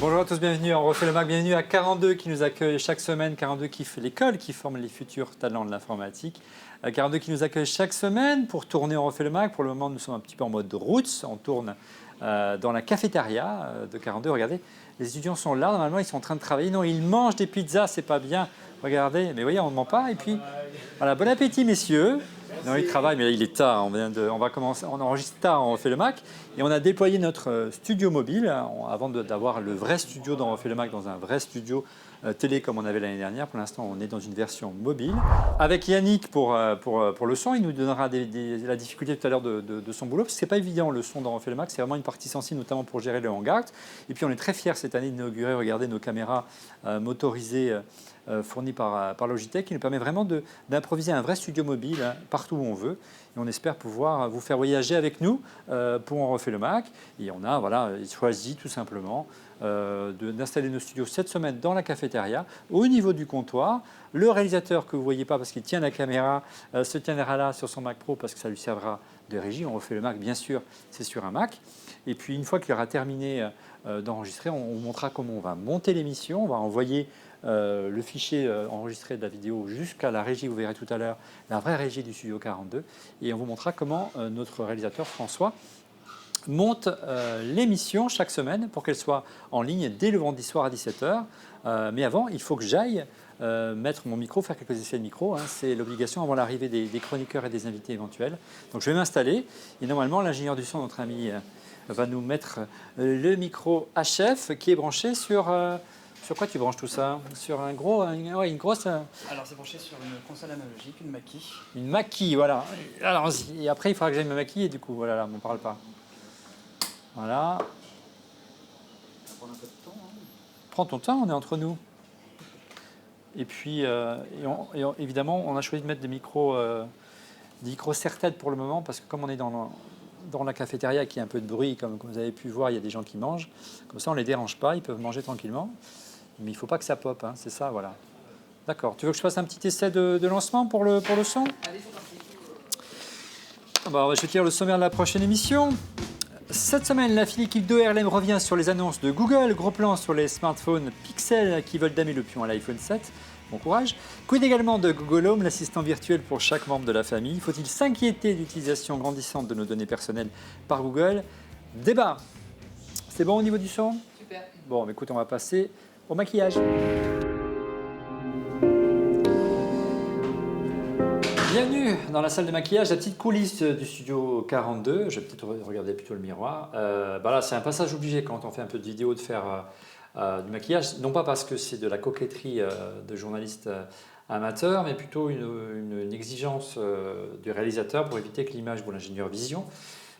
Bonjour à tous, bienvenue. On refait le Mac. Bienvenue à 42 qui nous accueille chaque semaine. 42 qui fait l'école qui forme les futurs talents de l'informatique. 42 qui nous accueille chaque semaine pour tourner On refait le Mac. Pour le moment, nous sommes un petit peu en mode roots. On tourne dans la cafétéria de 42. Regardez, les étudiants sont là. Normalement, ils sont en train de travailler. Non, ils mangent des pizzas, c'est pas bien. Regardez, mais voyez, on ne ment pas. Et puis, voilà, bon appétit, messieurs. Non, il travaille, mais là, il est tard. On va commencer, on enregistre tard, on refait le Mac. Et on a déployé notre studio mobile avant d'avoir le vrai studio dans On refait le Mac dans un vrai studio télé comme on avait l'année dernière. Pour l'instant, on est dans une version mobile. Avec Yannick pour le son, il nous donnera la difficulté tout à l'heure de son boulot. Parce que ce n'est pas évident le son dans On refait le Mac. C'est vraiment une partie sensible, notamment pour gérer le hangout. Et puis, on est très fiers cette année d'inaugurer, regardez, nos caméras motorisées fournies par Logitech, qui nous permet vraiment d'improviser un vrai studio mobile partout où on veut. Et on espère pouvoir vous faire voyager avec nous pour On refait le Mac. Et on a choisi tout simplement d'installer nos studios cette semaine dans la cafétéria, au niveau du comptoir. Le réalisateur que vous ne voyez pas parce qu'il tient la caméra se tiendra là sur son Mac Pro parce que ça lui servira de régie. On refait le Mac, bien sûr, c'est sur un Mac. Et puis une fois qu'il aura terminé d'enregistrer, on vous montrera comment on va monter l'émission. On va envoyer le fichier enregistré de la vidéo jusqu'à la régie, vous verrez tout à l'heure, la vraie régie du Studio 42. Et on vous montrera comment notre réalisateur François monte l'émission chaque semaine pour qu'elle soit en ligne dès le vendredi soir à 17 h. Mais avant, il faut que j'aille mettre mon micro, faire quelques essais de micro. C'est l'obligation avant l'arrivée des chroniqueurs et des invités éventuels. Donc je vais m'installer et normalement l'ingénieur du son, notre ami, va nous mettre le micro HF qui est branché sur... Sur quoi tu branches tout ça? Sur une grosse... Alors c'est branché sur une console analogique, une Mackie. Une Mackie, voilà. Alors, et après, il faudra que j'aille me maquiller, du coup, voilà, là, on n'en parle pas. Voilà. Ça va prendre un peu de temps. Prends ton temps, on est entre nous. Et puis, évidemment, on a choisi de mettre des micros serre-tête pour le moment, parce que comme on est dans la cafétéria, qui a un peu de bruit, comme vous avez pu voir, il y a des gens qui mangent. Comme ça, on ne les dérange pas, ils peuvent manger tranquillement. Mais il ne faut pas que ça pop, c'est ça, voilà. D'accord. Tu veux que je fasse un petit essai de lancement pour le son? Allez, c'est parti. Je vais te lire le sommaire de la prochaine émission. Cette semaine, la fine équipe d'ORLM revient sur les annonces de Google. Gros plan sur les smartphones Pixel qui veulent damer le pion à l'iPhone 7. Bon courage. Quid également de Google Home, l'assistant virtuel pour chaque membre de la famille. Faut-il s'inquiéter de l'utilisation grandissante de nos données personnelles par Google? Débat. C'est bon au niveau du son? Super. Bon, écoute, on va passer au maquillage. Bienvenue dans la salle de maquillage, la petite coulisse du studio 42. Je vais peut-être regarder plutôt le miroir. Là, c'est un passage obligé quand on fait un peu de vidéo de faire du maquillage. Non pas parce que c'est de la coquetterie de journaliste amateur, mais plutôt une exigence du réalisateur pour éviter que l'image, ou l'ingénieur vision,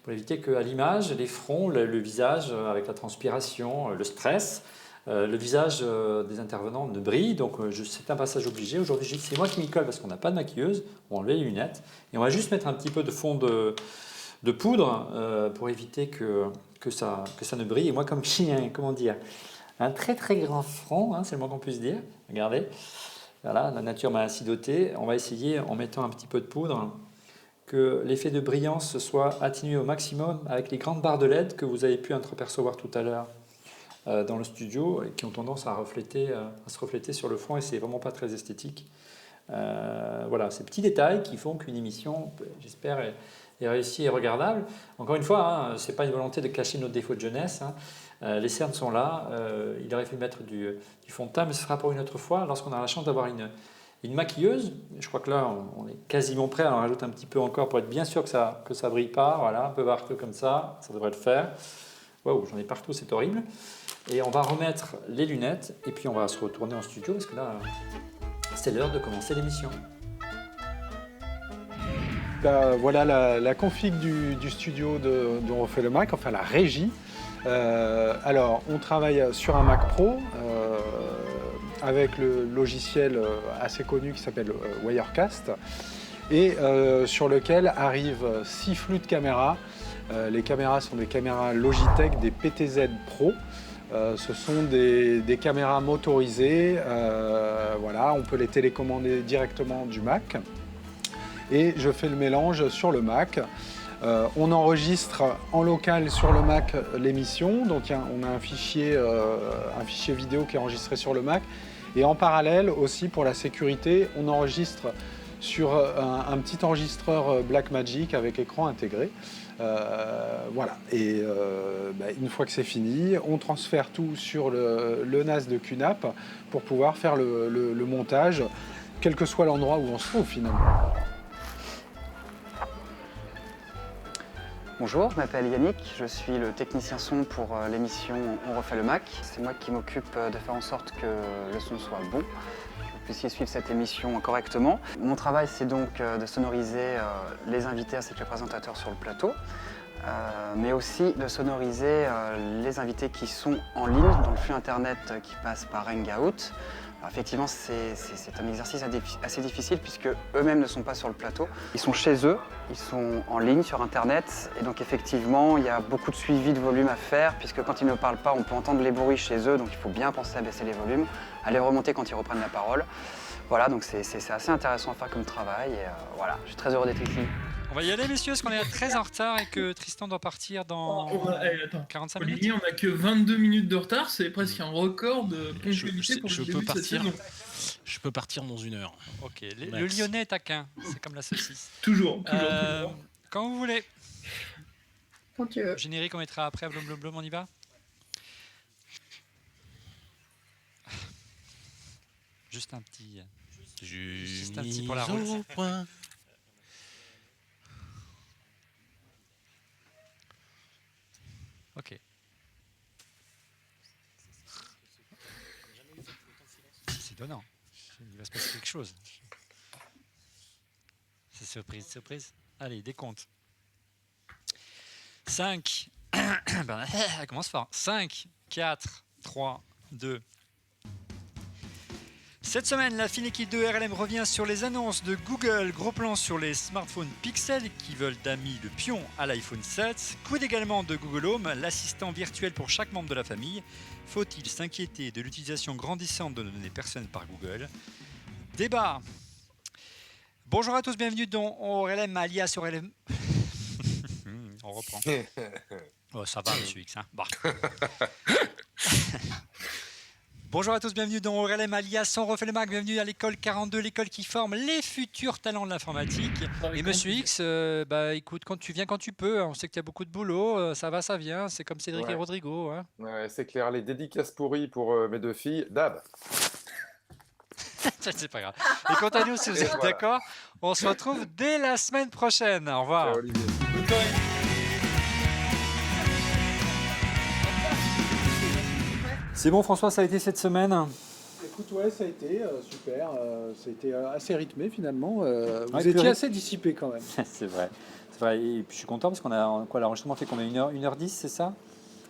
pour éviter qu'à l'image, les fronts, le visage, avec la transpiration, le stress, le visage des intervenants ne brille, donc c'est un passage obligé. Aujourd'hui, c'est moi qui m'y colle parce qu'on n'a pas de maquilleuse. On va enlever les lunettes et on va juste mettre un petit peu de fond de poudre pour éviter que ça ne brille. Et moi, comme j'ai un très très grand front, c'est le moins qu'on puisse dire. Regardez, voilà, la nature m'a ainsi doté. On va essayer, en mettant un petit peu de poudre, que l'effet de brillance soit atténué au maximum avec les grandes barres de LED que vous avez pu entreapercevoir tout à l'heure dans le studio et qui ont tendance à se refléter sur le fond et c'est vraiment pas très esthétique. Voilà, ces petits détails qui font qu'une émission, j'espère, est réussie et regardable. Encore une fois, c'est pas une volonté de cacher nos défauts de jeunesse. Les cernes sont là. Il aurait fallu mettre du fond de teint, mais ce sera pour une autre fois lorsqu'on a la chance d'avoir une maquilleuse. Je crois que là, on est quasiment prêt. Alors, on rajoute un petit peu encore pour être bien sûr que ça brille pas. Voilà, un peu partout comme ça devrait le faire. Waouh, j'en ai partout, c'est horrible. Et on va remettre les lunettes et puis on va se retourner en studio parce que là, c'est l'heure de commencer l'émission. Voilà la config du studio de On refait le Mac, enfin la régie. Alors, on travaille sur un Mac Pro avec le logiciel assez connu qui s'appelle Wirecast et sur lequel arrivent 6 flux de caméras. Les caméras sont des caméras Logitech, des PTZ Pro. Ce sont des caméras motorisées, voilà, on peut les télécommander directement du Mac. Et je fais le mélange sur le Mac On enregistre en local sur le Mac l'émission, donc on a un fichier vidéo qui est enregistré sur le Mac. Et en parallèle aussi pour la sécurité, on enregistre sur un petit enregistreur Blackmagic avec écran intégré. Voilà, et une fois que c'est fini, on transfère tout sur le NAS de QNAP pour pouvoir faire le montage, quel que soit l'endroit où on se trouve finalement. Bonjour, je m'appelle Yannick, je suis le technicien son pour l'émission On refait le Mac. C'est moi qui m'occupe de faire en sorte que le son soit bon, que vous puissiez suivre cette émission correctement. Mon travail, c'est donc de sonoriser les invités ainsi que les présentateurs sur le plateau, mais aussi de sonoriser les invités qui sont en ligne dans le flux internet qui passe par Hangout. Alors effectivement, c'est un exercice assez difficile puisque eux-mêmes ne sont pas sur le plateau. Ils sont chez eux, ils sont en ligne sur Internet et donc effectivement, il y a beaucoup de suivi de volume à faire puisque quand ils ne parlent pas, on peut entendre les bruits chez eux, donc il faut bien penser à baisser les volumes, à les remonter quand ils reprennent la parole. Voilà, donc c'est assez intéressant à faire comme travail et voilà, je suis très heureux d'être ici. On va y aller, messieurs, parce qu'on est très en retard et que Tristan doit partir dans 45 minutes. Olivier, on n'a que 22 minutes de retard, c'est presque un record de ponctualité pour le début de cette saison. Je peux partir dans 1 heure. Ok, le Lyonnais est taquin, c'est comme la saucisse. Toujours. Quand vous voulez. Quand tu veux. Générique, on mettra après, blum blum blum, on y va. Juste un petit pour la route. Ok. C'est étonnant. Il va se passer quelque chose. C'est surprise. Allez, décompte. 5. Elle commence fort. 5, 4, 3, 2. Cette semaine, la fine équipe de RLM revient sur les annonces de Google. Gros plan sur les smartphones Pixel qui veulent d'amis le pion à l'iPhone 7. Coude également de Google Home, l'assistant virtuel pour chaque membre de la famille. Faut-il s'inquiéter de l'utilisation grandissante de nos données personnelles par Google? Débat. Bonjour à tous, bienvenue dans RLM alias RLM. On reprend. Oh, ça va, monsieur X. Hein, bah. Bonjour à tous, bienvenue dans RLM alias On refait le Mac, bienvenue à l'école 42, l'école qui forme les futurs talents de l'informatique. Et monsieur X, écoute, quand tu viens, quand tu peux, on sait qu'il y a beaucoup de boulot, ça va, ça vient, c'est comme Cédric et Rodrigo. Hein. Ouais, c'est clair, les dédicaces pourries pour mes 2 filles, Dab. C'est pas grave. Et quant à nous, si vous êtes d'accord, on se retrouve dès la semaine prochaine. Au revoir. Ciao, Olivier. C'est bon François, ça a été cette semaine? Écoute, ouais, ça a été super, ça a été assez rythmé finalement. Vous Ouais, étiez assez dissipé quand même. C'est vrai. Et puis je suis content parce qu'on a l'enregistrement fait combien 1h10, c'est ça?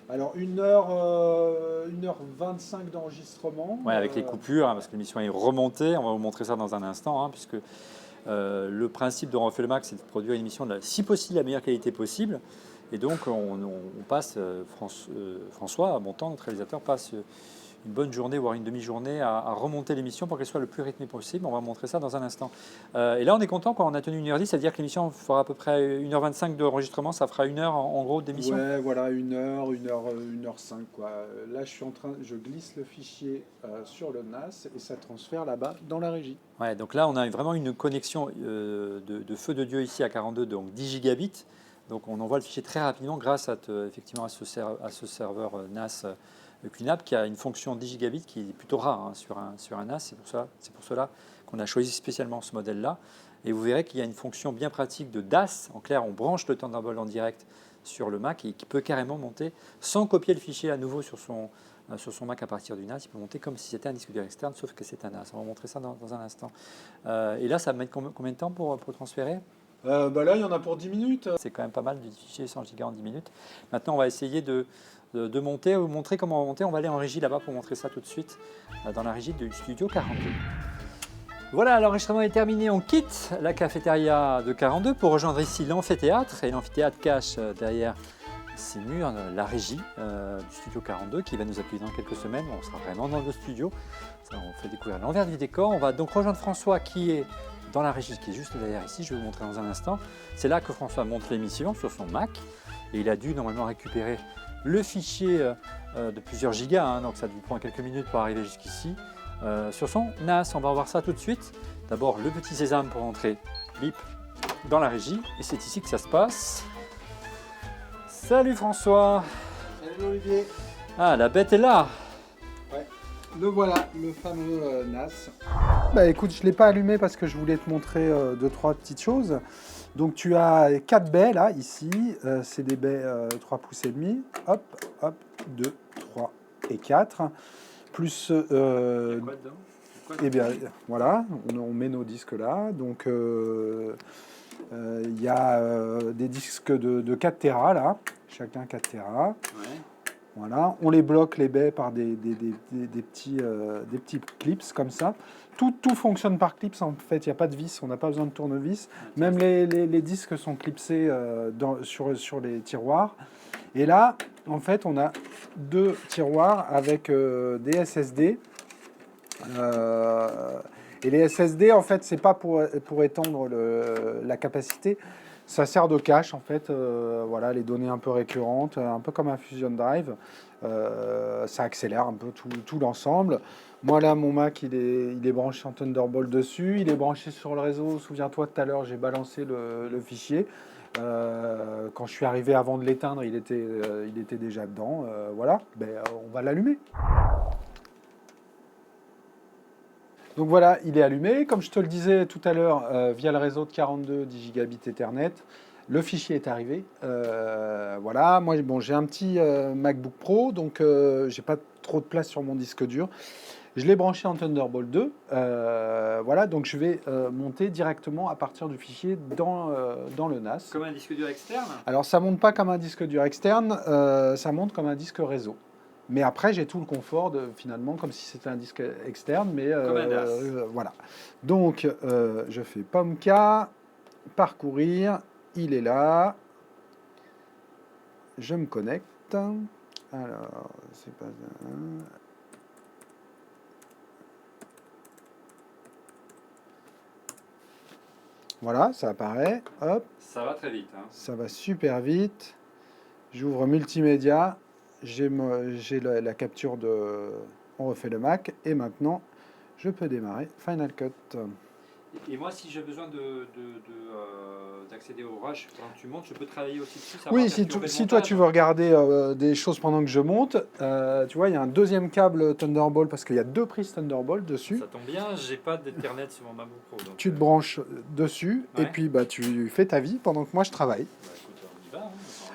Alors 1h25 d'enregistrement. Ouais, avec les coupures, hein, parce que l'émission est remontée. On va vous montrer ça dans un instant, hein, puisque le principe de Refait le Mac, c'est de produire une émission de si possible, la meilleure qualité possible. Et donc, on passe, François, à mon temps, notre réalisateur, passe une bonne journée, voire une demi-journée à remonter l'émission pour qu'elle soit le plus rythmée possible. On va montrer ça dans un instant. Et là, on est content quand on a tenu 1h10, c'est-à-dire que l'émission fera à peu près 1h25 d'enregistrement, ça fera 1 heure en gros d'émission. Ouais, voilà, 1h05 quoi. Là, je glisse le fichier sur le NAS et ça transfère là-bas dans la régie. Ouais, donc là, on a vraiment une connexion de feu de Dieu ici à 42, donc 10 gigabits. Donc on envoie le fichier très rapidement grâce effectivement à ce serveur NAS QNAP qui a une fonction 10 gigabits qui est plutôt rare hein, sur un NAS. C'est pour cela qu'on a choisi spécialement ce modèle-là. Et vous verrez qu'il y a une fonction bien pratique de DAS. En clair, on branche le Thunderbolt en direct sur le Mac et qui peut carrément monter sans copier le fichier à nouveau sur son Mac à partir du NAS. Il peut monter comme si c'était un disque dur externe, sauf que c'est un NAS. On va montrer ça dans un instant. Et là, ça va mettre combien de temps pour transférer ? Là, il y en a pour 10 minutes. C'est quand même pas mal de fichiers 100 Go en 10 minutes. Maintenant, on va essayer de monter, vous montrer comment on va monter. On va aller en régie là-bas pour montrer ça tout de suite dans la régie du studio 42. Voilà, l'enregistrement est terminé. On quitte la cafétéria de 42 pour rejoindre ici l'amphithéâtre. Et l'amphithéâtre cache derrière ces murs la régie du studio 42 qui va nous accueillir dans quelques semaines. On sera vraiment dans le studio. Ça, on fait découvrir l'envers du décor. On va donc rejoindre François qui est dans la régie qui est juste derrière ici, je vais vous montrer dans un instant. C'est là que François monte l'émission sur son Mac et il a dû normalement récupérer le fichier de plusieurs gigas, hein, donc ça lui prend quelques minutes pour arriver jusqu'ici, sur son NAS. On va voir ça tout de suite. D'abord le petit sésame pour entrer, bip, dans la régie et c'est ici que ça se passe. Salut François. Salut Olivier. Ah, la bête est là. Ouais. Le voilà, le fameux NAS. Bah écoute, je ne l'ai pas allumé parce que je voulais te montrer 2-3 petites choses. Donc tu as 4 baies là, ici. C'est des baies 3 pouces et demi. Hop, hop, 2, 3 et 4. Plus... Quoi dedans? Eh bien, voilà, on met nos disques là. Donc, il y a des disques de 4 Tera là, chacun 4 Tera. Ouais. Voilà, on les bloque les baies par des petits clips comme ça. Tout fonctionne par clips en fait, il n'y a pas de vis, on n'a pas besoin de tournevis. Même les disques sont clipsés sur les tiroirs. Et là, en fait, on a 2 tiroirs avec des SSD. Et les SSD, en fait, c'est pas pour étendre la capacité. Ça sert de cache, en fait. Voilà, les données un peu récurrentes, un peu comme un Fusion Drive. Ça accélère un peu tout l'ensemble. Moi, là, mon Mac, il est branché en Thunderbolt dessus. Il est branché sur le réseau. Souviens-toi, tout à l'heure, j'ai balancé le fichier. Quand je suis arrivé avant de l'éteindre, il était déjà dedans. Voilà, on va l'allumer. Donc voilà, il est allumé. Comme je te le disais tout à l'heure, via le réseau de 42 10 gigabits Ethernet, le fichier est arrivé. Voilà, moi j'ai un petit MacBook Pro, donc j'ai pas trop de place sur mon disque dur. Je l'ai branché en Thunderbolt 2. Voilà, donc je vais monter directement à partir du fichier dans le NAS. Comme un disque dur externe? Alors ça monte pas comme un disque dur externe, ça monte comme un disque réseau. Mais après, j'ai tout le confort, finalement, comme si c'était un disque externe. Mais comme un NAS. voilà. Donc, je fais POMK, parcourir, il est là. Je me connecte. Alors, c'est pas... Voilà, ça apparaît. Hop. Ça va très vite. Hein. Ça va super vite. J'ouvre multimédia. J'ai la capture de On refait le Mac et maintenant je peux démarrer Final Cut. Et moi, si j'ai besoin d'accéder au Rush pendant que tu montes, je peux travailler aussi dessus. Ça Oui, si toi tu veux regarder des choses pendant que je monte, tu vois, il y a un deuxième câble Thunderbolt parce qu'il y a 2 prises Thunderbolt dessus. Ça tombe bien, j'ai pas d'Ethernet sur mon MacBook Pro. Donc, tu te branches dessus et puis tu fais ta vie pendant que moi je travaille. Écoute, on y va. Hein.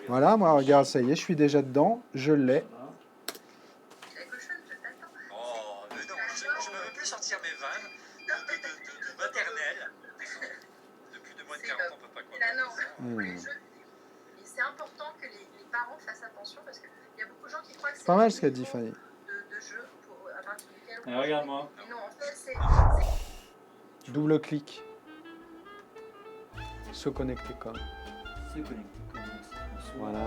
Voilà, moi regarde, ça y est, je suis déjà dedans, je l'ai. Oh, mais non, je ne veux plus sortir mes vannes de maternelle. Depuis de moins de 40 ans, on ne peut pas quoi. Et c'est important que les parents fassent attention parce qu'il y a beaucoup de gens qui croient que c'est pas mal ce qu'a dit Fanny. De jeu à partir duquel on Et regarde-moi. Mais non, en fait, c'est... Double clic. Se connecter comme. C'est connecté. Voilà.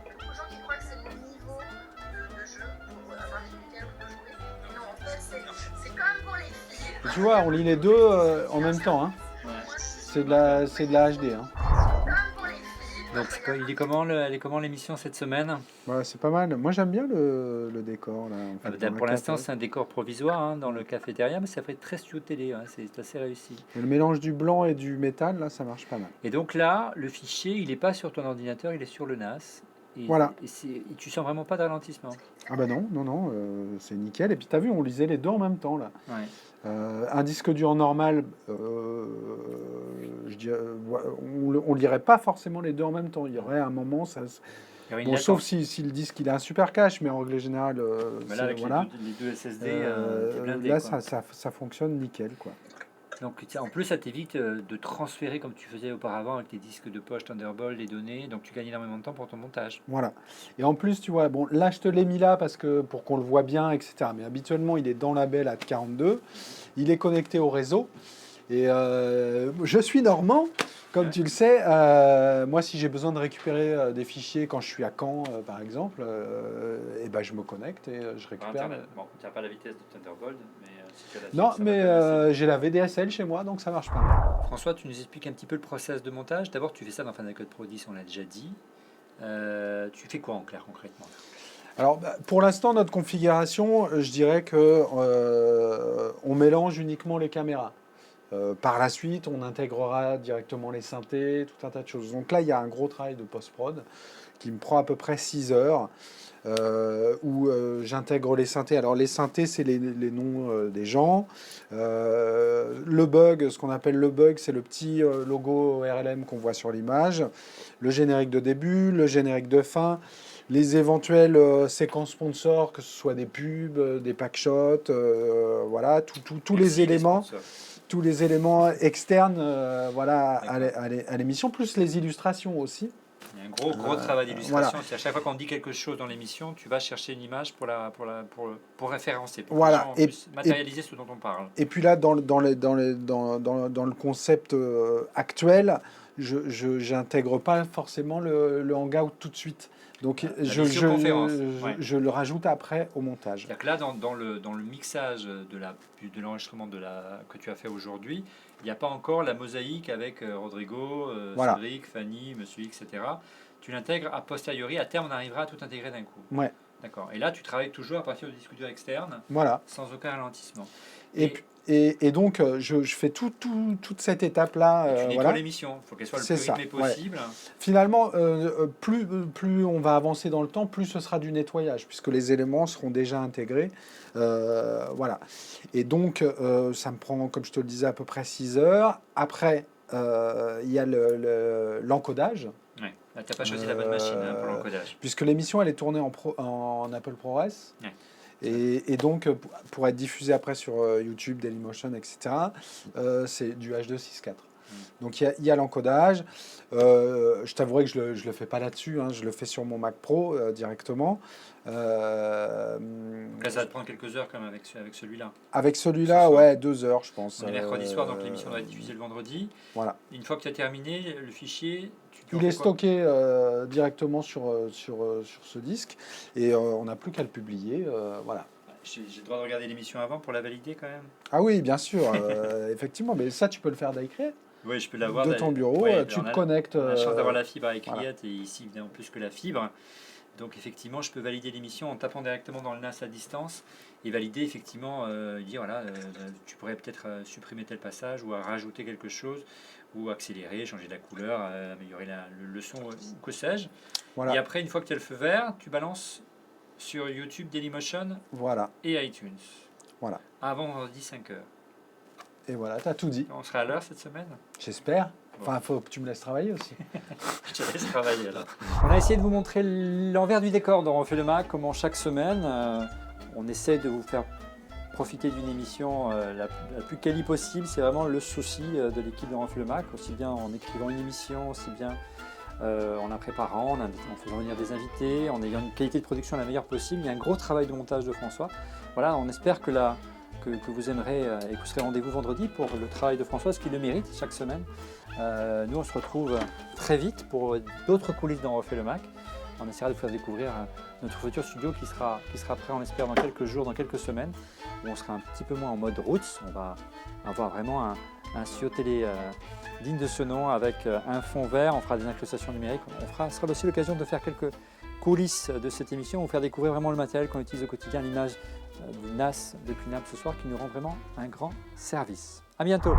Beaucoup de gens qui croient que c'est le niveau de jeu à partir duquel on peut jouer. Mais non, en fait, c'est comme pour les filles. Et tu vois, on lit les deux en même temps. Hein. Ouais. C'est de la HD. Hein. Comme pour les filles. Donc, elle est comment l'émission cette semaine? Voilà, c'est pas mal. Moi, j'aime bien le décor. Là, en fait, Pour l'instant, c'est un décor provisoire hein, dans le cafétéria, mais ça fait très studio télé. Hein, c'est assez réussi. Et le mélange du blanc et du métal, là, ça marche pas mal. Et donc là, le fichier, il n'est pas sur ton ordinateur, il est sur le NAS. Et, Voilà. Et tu sens vraiment pas de ralentissement. Ah bah non, c'est nickel. Et puis t'as vu, on lisait les deux en même temps là. Ouais. Un disque dur normal, je dirais, on lirait pas forcément les deux en même temps. Il y aurait un moment, ça. Bon, sauf si le disque il a un super cache, mais en règle générale, mais là, avec voilà. les deux SSD, t'es blindé, là quoi. ça fonctionne nickel quoi. Donc en plus, ça t'évite de transférer comme tu faisais auparavant avec tes disques de poche Thunderbolt, les données. Donc tu gagnes énormément de temps pour ton montage. Voilà. Et en plus, tu vois, bon, là, je te l'ai mis là parce que pour qu'on le voit bien, etc. Mais habituellement, il est dans la belle à 42. Il est connecté au réseau. Et je suis normand, comme tu le sais. Moi, si j'ai besoin de récupérer des fichiers quand je suis à Caen, par exemple, et ben, je me connecte et je récupère. Bon, tu n'as pas la vitesse de Thunderbolt, mais si tu as la Non, fibre, ça mais va te passer. j'ai la VDSL chez moi, donc ça marche pas mal. François, tu nous expliques un petit peu le process de montage. D'abord, tu fais ça dans Final Cut Pro 10, on l'a déjà dit. Tu fais quoi en clair concrètement? Alors, pour l'instant, notre configuration, je dirais que on mélange uniquement les caméras. Par la suite, on intégrera directement les synthés, tout un tas de choses. Donc là, il y a un gros travail de post-prod qui me prend à peu près 6 heures, où j'intègre les synthés. Alors les synthés, c'est les noms des gens. Le bug, ce qu'on appelle le bug, c'est le petit logo RLM qu'on voit sur l'image. Le générique de début, le générique de fin. Les éventuelles séquences sponsors, que ce soit des pubs, des packshots, voilà, tous les éléments. Tous les éléments externes voilà, à l'émission, plus les illustrations aussi. Il y a un gros travail d'illustration. Voilà. À chaque fois qu'on dit quelque chose dans l'émission, tu vas chercher une image pour référencer, pour voilà. matérialiser ce dont on parle. Et puis là, dans le concept actuel, je n'intègre pas forcément le hangout tout de suite. Donc je le rajoute après au montage. C'est-à-dire que là, dans le mixage de l'enregistrement que tu as fait aujourd'hui, il n'y a pas encore la mosaïque avec Rodrigo, voilà. Cédric, Fanny, Monsieur X, etc. Tu l'intègres a posteriori. À terme, on arrivera à tout intégrer d'un coup. Ouais. D'accord. Et là, tu travailles toujours à partir de disque dur externe, voilà. sans aucun ralentissement. Et donc, je fais toute cette étape-là. Tu nettoies voilà. l'émission, il faut qu'elle soit le plus rythmée possible. Ouais. Finalement, plus on va avancer dans le temps, plus ce sera du nettoyage, puisque les éléments seront déjà intégrés. Voilà. Et donc, ça me prend, comme je te le disais, à peu près 6 heures. Après, il y a l'encodage. Ouais. Là, tu n'as pas choisi la bonne machine pour l'encodage. Puisque l'émission, elle est tournée en Apple ProRes. Ouais. Et donc, pour être diffusé après sur YouTube, Dailymotion, etc., c'est du H264. Donc, il y a l'encodage. Je t'avouerai que je le fais pas là-dessus. Hein, je le fais sur mon Mac Pro directement. Donc là, ça va te prendre quelques heures quand même avec celui-là. Avec celui-là, ouais, 2 heures, je pense. On est mercredi soir, donc l'émission doit être diffusée le vendredi. Voilà. Une fois que tu as terminé, le fichier... Il est stocké directement sur ce disque et on n'a plus qu'à le publier. Voilà. J'ai le droit de regarder l'émission avant pour la valider quand même? Ah oui, bien sûr, effectivement. Mais ça, tu peux le faire d'Icriet. Oui, je peux l'avoir. De ton bureau, tu te connectes. On a la chance d'avoir la fibre avec Icriet et ici, évidemment, plus que la fibre. Donc, effectivement, je peux valider l'émission en tapant directement dans le NAS à distance et valider, effectivement, dire voilà, tu pourrais peut-être supprimer tel passage ou rajouter quelque chose ou accélérer, changer la couleur, améliorer le son, ou que sais-je. Voilà. Et après, une fois que tu as le feu vert, tu balances sur YouTube, Dailymotion et iTunes. Voilà. Avant vendredi 5h. Et voilà, tu as tout dit. On sera à l'heure cette semaine? J'espère. Enfin, il faut que tu me laisses travailler aussi. Je te laisse travailler alors. On a essayé de vous montrer l'envers du décor dont on fait le Mac, comment chaque semaine, on essaie de vous faire profiter d'une émission la plus quali possible. C'est vraiment le souci de l'équipe de Refait le Mac, aussi bien en écrivant une émission, aussi bien en la préparant, en faisant venir des invités, en ayant une qualité de production la meilleure possible. Il y a un gros travail de montage de François. Voilà, on espère que vous aimerez et que vous serez rendez-vous vendredi pour le travail de François, ce qu'il le mérite chaque semaine. Nous, on se retrouve très vite pour d'autres coulisses dans Refait le Mac. On essaiera de vous faire découvrir notre futur studio qui sera prêt, on espère, dans quelques jours, dans quelques semaines, où on sera un petit peu moins en mode roots. On va avoir vraiment un studio télé digne de ce nom, avec un fond vert. On fera des incrustations numériques. Ce sera aussi l'occasion de faire quelques coulisses de cette émission, vous faire découvrir vraiment le matériel qu'on utilise au quotidien, l'image du NAS depuis Naples ce soir, qui nous rend vraiment un grand service. À bientôt.